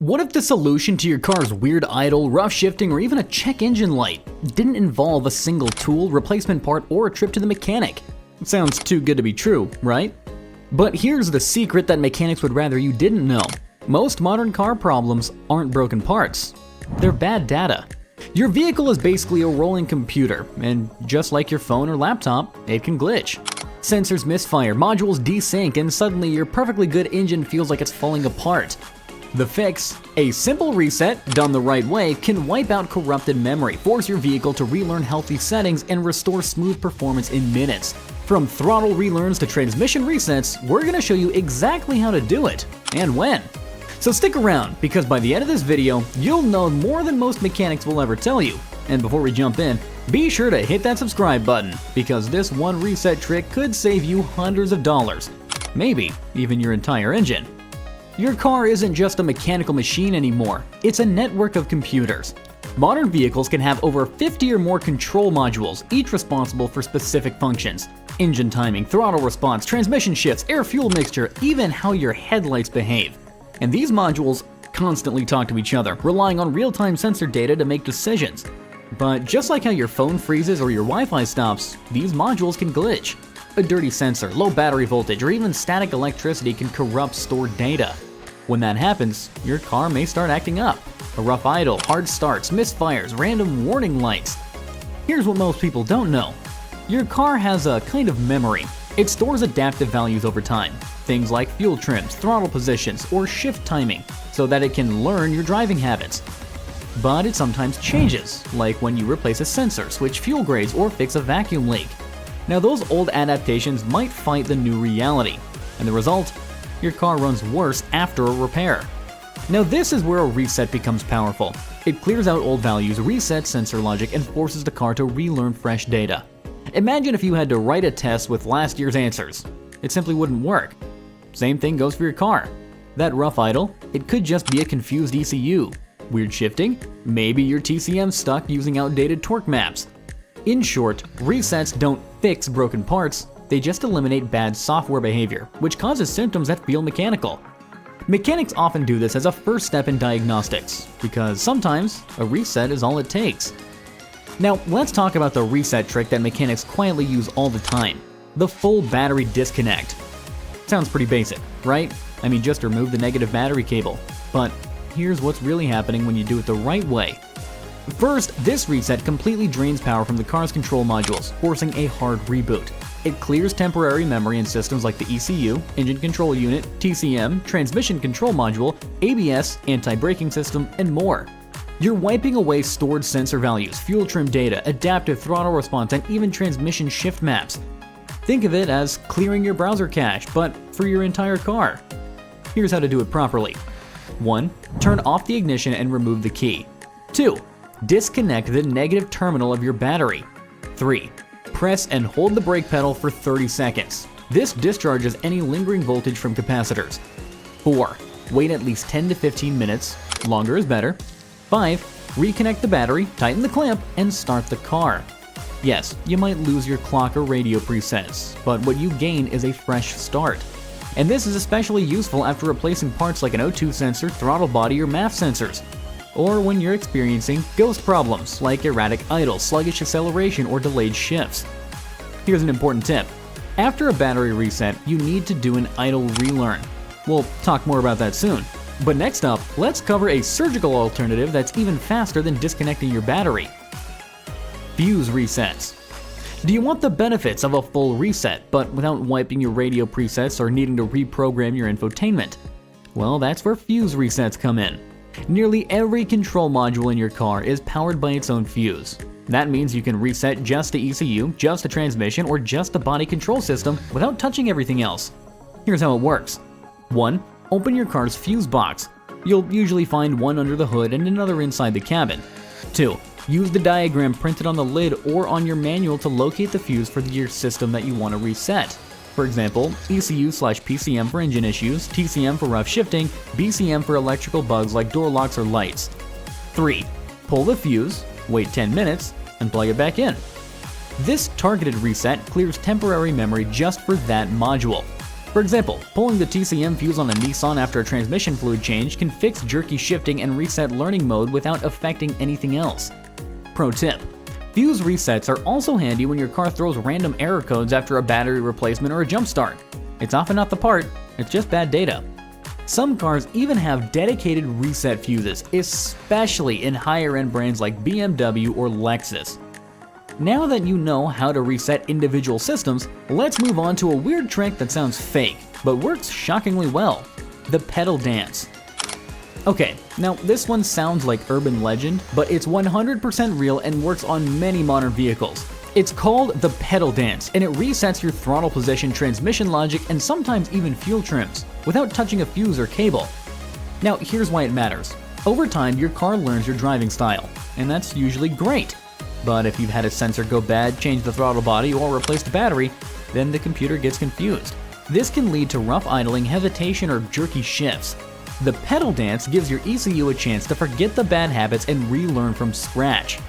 What if the solution to your car's weird idle, rough shifting, or even a check engine light didn't involve a single tool, replacement part, or a trip to the mechanic? It sounds too good to be true, right? But here's the secret that mechanics would rather you didn't know. Most modern car problems aren't broken parts. They're bad data. Your vehicle is basically a rolling computer, and just like your phone or laptop, it can glitch. Sensors misfire, modules desync, and suddenly your perfectly good engine feels like it's falling apart. The fix? A simple reset, done the right way, can wipe out corrupted memory, force your vehicle to relearn healthy settings, and restore smooth performance in minutes. From throttle relearns to transmission resets, we're going to show you exactly how to do it, and when. So stick around, because by the end of this video, you'll know more than most mechanics will ever tell you. And before we jump in, be sure to hit that subscribe button, because this one reset trick could save you hundreds of dollars, maybe even your entire engine. Your car isn't just a mechanical machine anymore, it's a network of computers. Modern vehicles can have over 50 or more control modules, each responsible for specific functions. Engine timing, throttle response, transmission shifts, air-fuel mixture, even how your headlights behave. And these modules constantly talk to each other, relying on real-time sensor data to make decisions. But just like how your phone freezes or your Wi-Fi stops, these modules can glitch. A dirty sensor, low battery voltage, or even static electricity can corrupt stored data. When that happens, your car may start acting up. A rough idle, hard starts, misfires, random warning lights. Here's what most people don't know. Your car has a kind of memory. It stores adaptive values over time, things like fuel trims, throttle positions, or shift timing, so that it can learn your driving habits. But it sometimes changes, like when you replace a sensor, switch fuel grades, or fix a vacuum leak. Now those old adaptations might fight the new reality, and the result? Your car runs worse after a repair. Now this is where a reset becomes powerful. It clears out old values, resets sensor logic, and forces the car to relearn fresh data. Imagine if you had to write a test with last year's answers. It simply wouldn't work. Same thing goes for your car. That rough idle, it could just be a confused ECU. Weird shifting? Maybe your TCM's stuck using outdated torque maps. In short, resets don't fix broken parts, they just eliminate bad software behavior, which causes symptoms that feel mechanical. Mechanics often do this as a first step in diagnostics, because sometimes a reset is all it takes. Now let's talk about the reset trick that mechanics quietly use all the time, the full battery disconnect. Sounds pretty basic, right? I mean, just remove the negative battery cable. But here's what's really happening when you do it the right way. First, this reset completely drains power from the car's control modules, forcing a hard reboot. It clears temporary memory in systems like the ECU, engine control unit, TCM, transmission control module, ABS, anti-braking system, and more. You're wiping away stored sensor values, fuel trim data, adaptive throttle response, and even transmission shift maps. Think of it as clearing your browser cache, but for your entire car. Here's how to do it properly. 1. Turn off the ignition and remove the key. 2. Disconnect the negative terminal of your battery. 3. Press and hold the brake pedal for 30 seconds. This discharges any lingering voltage from capacitors. 4. Wait at least 10 to 15 minutes. Longer is better. 5. Reconnect the battery, tighten the clamp, and start the car. Yes, you might lose your clock or radio presets, but what you gain is a fresh start. And this is especially useful after replacing parts like an O2 sensor, throttle body, or MAF sensors. Or when you're experiencing ghost problems like erratic idle, sluggish acceleration, or delayed shifts. Here's an important tip. After a battery reset, you need to do an idle relearn. We'll talk more about that soon. But next up, let's cover a surgical alternative that's even faster than disconnecting your battery. Fuse resets. Do you want the benefits of a full reset, but without wiping your radio presets or needing to reprogram your infotainment? Well, that's where fuse resets come in. Nearly every control module in your car is powered by its own fuse. That means you can reset just the ECU, just the transmission, or just the body control system without touching everything else. Here's how it works. 1. Open your car's fuse box. You'll usually find one under the hood and another inside the cabin. 2. Use the diagram printed on the lid or on your manual to locate the fuse for your system that you want to reset. For example, ECU/PCM for engine issues, TCM for rough shifting, BCM for electrical bugs like door locks or lights. 3. Pull the fuse, wait 10 minutes, and plug it back in. This targeted reset clears temporary memory just for that module. For example, pulling the TCM fuse on a Nissan after a transmission fluid change can fix jerky shifting and reset learning mode without affecting anything else. Pro tip: fuse resets are also handy when your car throws random error codes after a battery replacement or a jump start. It's often not the part, it's just bad data. Some cars even have dedicated reset fuses, especially in higher-end brands like BMW or Lexus. Now that you know how to reset individual systems, let's move on to a weird trick that sounds fake, but works shockingly well: the pedal dance. Okay, now this one sounds like urban legend, but it's 100% real and works on many modern vehicles. It's called the pedal dance, and it resets your throttle position, transmission logic, and sometimes even fuel trims, without touching a fuse or cable. Now here's why it matters. Over time, your car learns your driving style, and that's usually great. But if you've had a sensor go bad, change the throttle body, or replace the battery, then the computer gets confused. This can lead to rough idling, hesitation, or jerky shifts. The pedal dance gives your ECU a chance to forget the bad habits and relearn from scratch.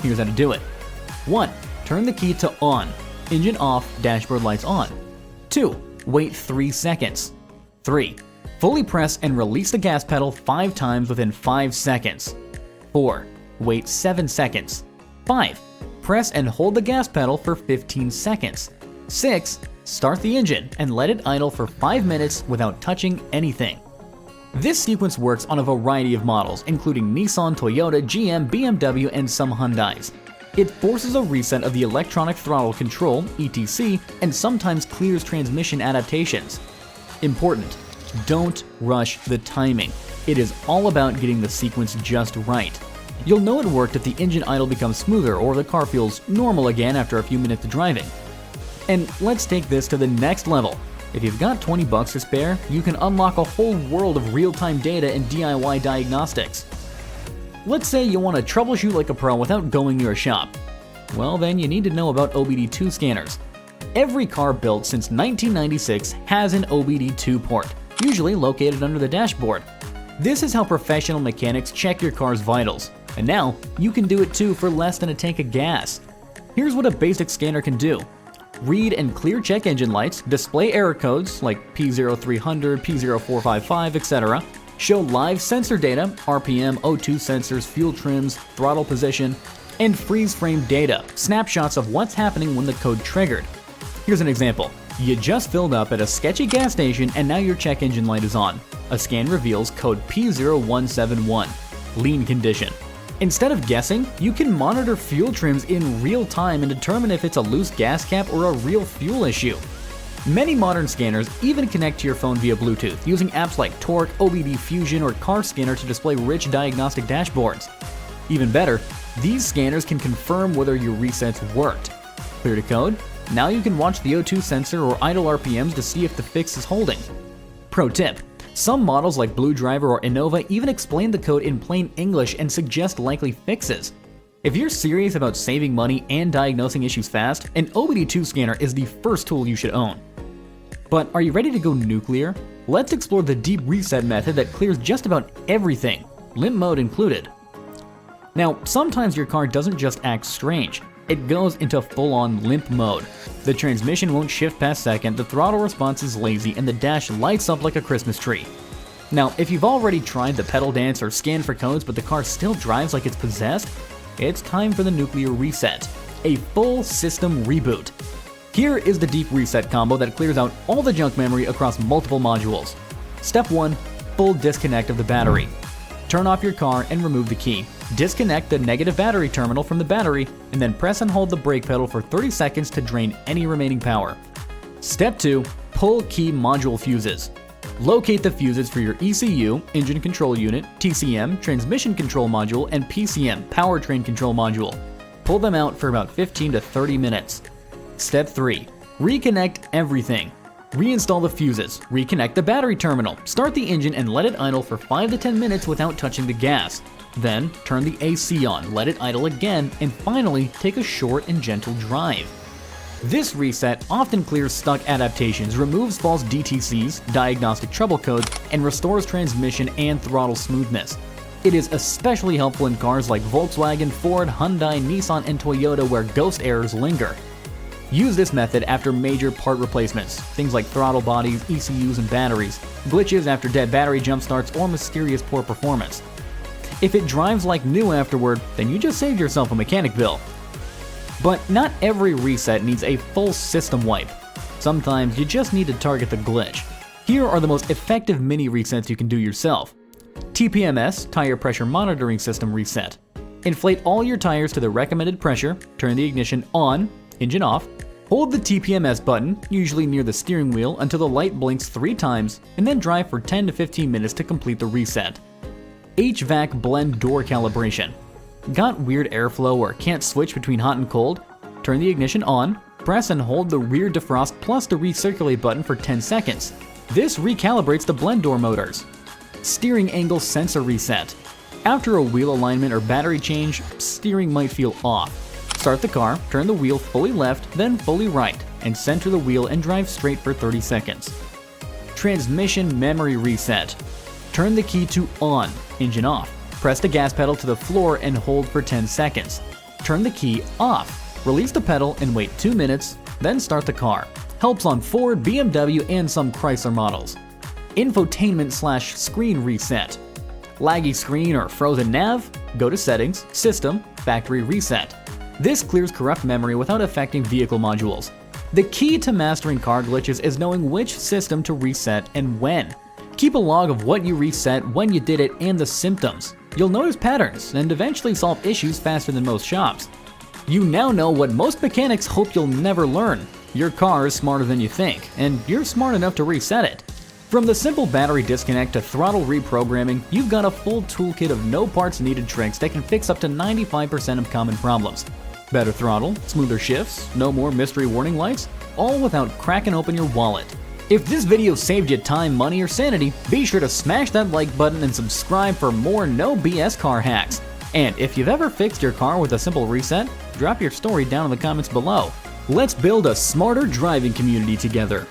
Here's how to do it. 1. Turn the key to on. Engine off, dashboard lights on. 2. Wait 3 seconds. 3. Fully press and release the gas pedal 5 times within 5 seconds. 4. Wait 7 seconds. 5. Press and hold the gas pedal for 15 seconds. 6. Start the engine and let it idle for 5 minutes without touching anything. This sequence works on a variety of models, including Nissan, Toyota, GM, BMW, and some Hyundais. It forces a reset of the electronic throttle control, ETC, and sometimes clears transmission adaptations. Important: don't rush the timing. It is all about getting the sequence just right. You'll know it worked if the engine idle becomes smoother or the car feels normal again after a few minutes of driving. And let's take this to the next level. If you've got $20 to spare, you can unlock a whole world of real-time data and DIY diagnostics. Let's say you want to troubleshoot like a pro without going to a shop. Well, then you need to know about OBD2 scanners. Every car built since 1996 has an OBD2 port, usually located under the dashboard. This is how professional mechanics check your car's vitals. And now, you can do it too for less than a tank of gas. Here's what a basic scanner can do. Read and clear check engine lights, display error codes like P0300, P0455, etc., show live sensor data, RPM, O2 sensors, fuel trims, throttle position, and freeze frame data, snapshots of what's happening when the code triggered. Here's an example. You just filled up at a sketchy gas station and now your check engine light is on. A scan reveals code P0171, lean condition. Instead of guessing, you can monitor fuel trims in real time and determine if it's a loose gas cap or a real fuel issue. Many modern scanners even connect to your phone via Bluetooth, using apps like Torque, OBD Fusion, or Car Scanner to display rich diagnostic dashboards. Even better, these scanners can confirm whether your resets worked. Clear to code? Now you can watch the O2 sensor or idle RPMs to see if the fix is holding. Pro tip: some models like Blue Driver or Innova even explain the code in plain English and suggest likely fixes. If you're serious about saving money and diagnosing issues fast, an OBD2 scanner is the first tool you should own. But are you ready to go nuclear? Let's explore the deep reset method that clears just about everything, limp mode included. Now, sometimes your car doesn't just act strange, it goes into full-on limp mode. The transmission won't shift past second, the throttle response is lazy, and the dash lights up like a Christmas tree. Now, if you've already tried the pedal dance or scanned for codes but the car still drives like it's possessed, it's time for the nuclear reset, a full system reboot. Here is the deep reset combo that clears out all the junk memory across multiple modules. Step 1. Full disconnect of the battery. Turn off your car and remove the key. Disconnect the negative battery terminal from the battery, and then press and hold the brake pedal for 30 seconds to drain any remaining power. Step 2. Pull key module fuses. Locate the fuses for your ECU, engine control unit, TCM, transmission control module, and PCM, powertrain control module. Pull them out for about 15 to 30 minutes. Step 3. Reconnect everything. Reinstall the fuses, reconnect the battery terminal, start the engine and let it idle for 5 to 10 minutes without touching the gas. Then, turn the AC on, let it idle again, and finally, take a short and gentle drive. This reset often clears stuck adaptations, removes false DTCs, diagnostic trouble codes, and restores transmission and throttle smoothness. It is especially helpful in cars like Volkswagen, Ford, Hyundai, Nissan, and Toyota where ghost errors linger. Use this method after major part replacements, things like throttle bodies, ECUs, and batteries, glitches after dead battery jump starts, or mysterious poor performance. If it drives like new afterward, then you just saved yourself a mechanic bill. But not every reset needs a full system wipe. Sometimes you just need to target the glitch. Here are the most effective mini resets you can do yourself. TPMS, Tire Pressure Monitoring System Reset. Inflate all your tires to the recommended pressure, turn the ignition on, engine off, hold the TPMS button, usually near the steering wheel, until the light blinks 3 times, and then drive for 10 to 15 minutes to complete the reset. HVAC Blend Door Calibration. Got weird airflow or can't switch between hot and cold? Turn the ignition on, press and hold the rear defrost plus the recirculate button for 10 seconds. This recalibrates the blend door motors. Steering Angle Sensor Reset. After a wheel alignment or battery change, steering might feel off. Start the car, turn the wheel fully left, then fully right, and center the wheel and drive straight for 30 seconds. Transmission Memory Reset. Turn the key to on, engine off. Press the gas pedal to the floor and hold for 10 seconds. Turn the key off. Release the pedal and wait 2 minutes, then start the car. Helps on Ford, BMW, and some Chrysler models. Infotainment/Screen Reset. Laggy screen or frozen nav? Go to Settings, System, Factory Reset. This clears corrupt memory without affecting vehicle modules. The key to mastering car glitches is knowing which system to reset and when. Keep a log of what you reset, when you did it, and the symptoms. You'll notice patterns and eventually solve issues faster than most shops. You now know what most mechanics hope you'll never learn. Your car is smarter than you think, and you're smart enough to reset it. From the simple battery disconnect to throttle reprogramming, you've got a full toolkit of no parts needed tricks that can fix up to 95% of common problems. Better throttle, smoother shifts, no more mystery warning lights, all without cracking open your wallet. If this video saved you time, money, or sanity, be sure to smash that like button and subscribe for more no BS car hacks. And if you've ever fixed your car with a simple reset, drop your story down in the comments below. Let's build a smarter driving community together.